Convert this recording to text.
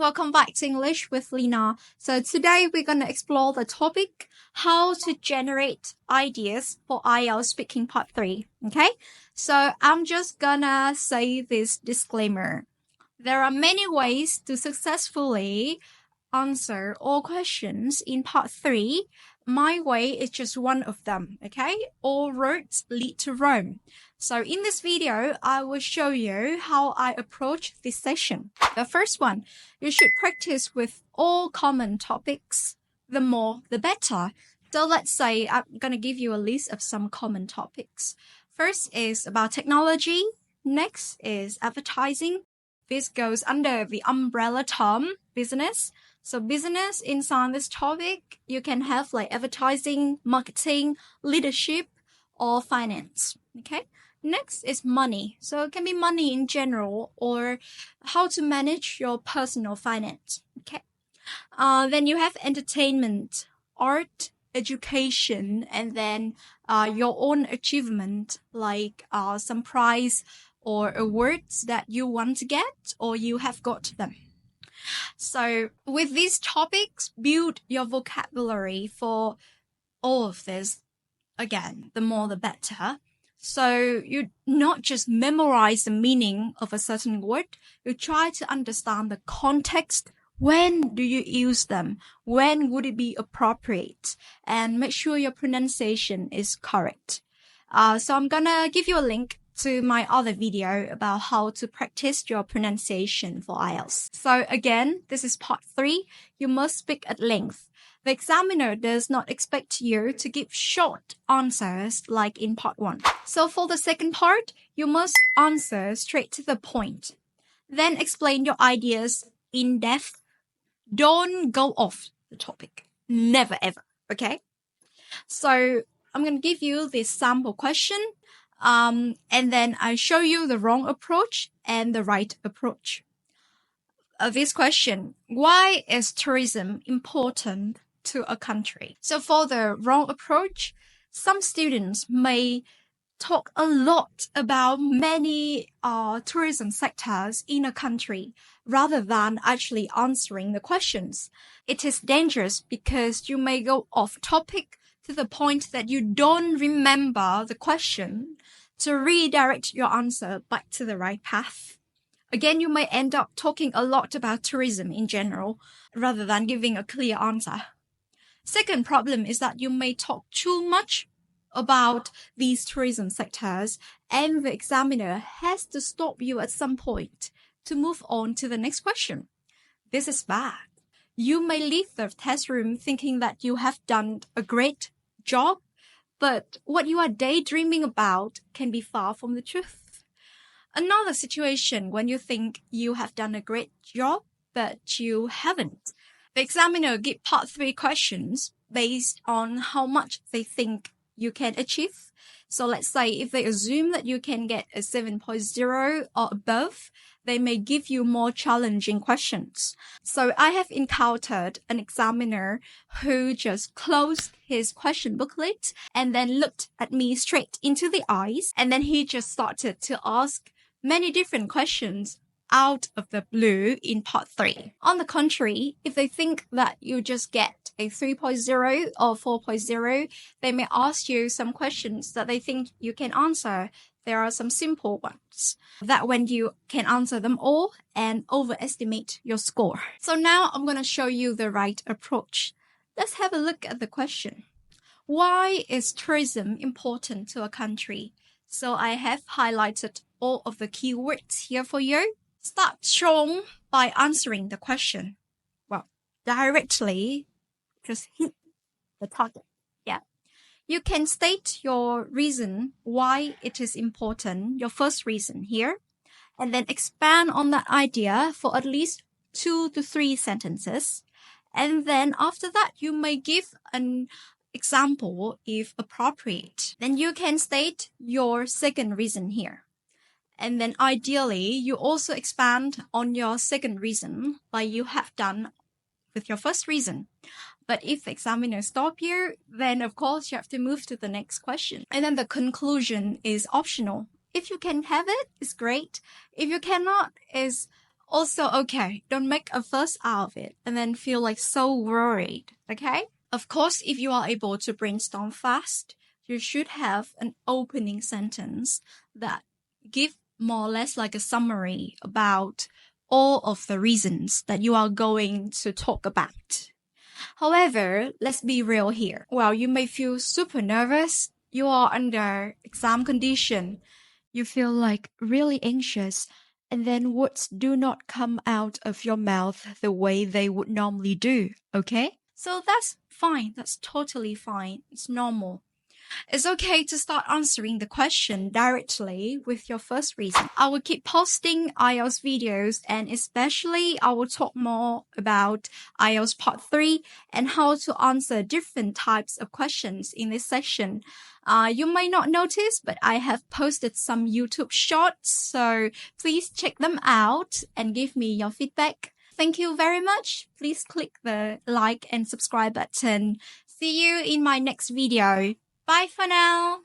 welcome back to English with Lina. So today we're going to explore the topic, how to generate ideas for IELTS Speaking Part 3. Okay, so I'm just gonna say this disclaimer. There are many ways to successfully answer all questions in Part 3. My way is just one of them, okay? All roads lead to Rome. So in this video, I will show you how I approach this session. The first one, you should practice with all common topics. The more, the better. So let's say I'm going to give you a list of some common topics. First is about technology. Next is advertising. This goes under the umbrella term business. So business inside this topic, you can have like advertising, marketing, leadership, or finance. Okay. Next is money. So it can be money in general or how to manage your personal finance. Okay. Then you have entertainment, art, education, and then your own achievement, like some prize or awards that you want to get or you have got them. So with these topics, build your vocabulary for all of this. Again, the more the better. So you not just memorize the meaning of a certain word, you try to understand the context. When do you use them? When would it be appropriate? And make sure your pronunciation is correct. So I'm gonna give you a link to my other video about how to practice your pronunciation for IELTS. So again, this is part 3. You must speak at length. The examiner does not expect you to give short answers like in part 1. So for the second part, you must answer straight to the point. Then explain your ideas in depth. Don't go off the topic. Never ever. Okay? So I'm going to give you this sample question. And then I show you the wrong approach and the right approach. This question, why is tourism important to a country? So for the wrong approach, some students may talk a lot about many tourism sectors in a country rather than actually answering the questions. It is dangerous because you may go off topic to the point that you don't remember the question to redirect your answer back to the right path. Again, you may end up talking a lot about tourism in general rather than giving a clear answer. Second problem is that you may talk too much about these tourism sectors and the examiner has to stop you at some point to move on to the next question. This is bad. You may leave the test room thinking that you have done a great job, but what you are daydreaming about can be far from the truth. Another situation when you think you have done a great job, but you haven't. The examiner gives part 3 questions based on how much they think you can achieve. So let's say if they assume that you can get a 7.0 or above, they may give you more challenging questions. So I have encountered an examiner who just closed his question booklet and then looked at me straight into the eyes. And then he just started to ask many different questions out of the blue in part 3. On the contrary, if they think that you just get a 3.0 or 4.0, they may ask you some questions that they think you can answer. There are some simple ones that when you can answer them all and overestimate your score. So now I'm going to show you the right approach. Let's have a look at the question. Why is tourism important to a country? So I have highlighted all of the keywords here for you. Start strong by answering the question. Well, directly, just hit the target. Yeah. You can state your reason why it is important, your first reason here, and then expand on that idea for at least 2 to 3 sentences. And then after that, you may give an example if appropriate. Then you can state your second reason here. And then ideally, you also expand on your second reason like you have done with your first reason. But if the examiner stops you, then of course you have to move to the next question. And then the conclusion is optional. If you can have it, it's great. If you cannot, it's Also, okay, don't make a fuss out of it and then feel like so worried, okay? Of course, if you are able to brainstorm fast, you should have an opening sentence that give more or less like a summary about all of the reasons that you are going to talk about. However, let's be real here. While you may feel super nervous, you are under exam condition. You feel like really anxious, and then words do not come out of your mouth the way they would normally do, okay? So that's fine. That's totally fine. It's normal. It's okay to start answering the question directly with your first reason. I will keep posting IELTS videos, and especially I will talk more about IELTS Part 3 and how to answer different types of questions in this session. You may not notice, but I have posted some YouTube shorts, so please check them out and give me your feedback. Thank you very much. Please click the like and subscribe button. See you in my next video. Bye for now.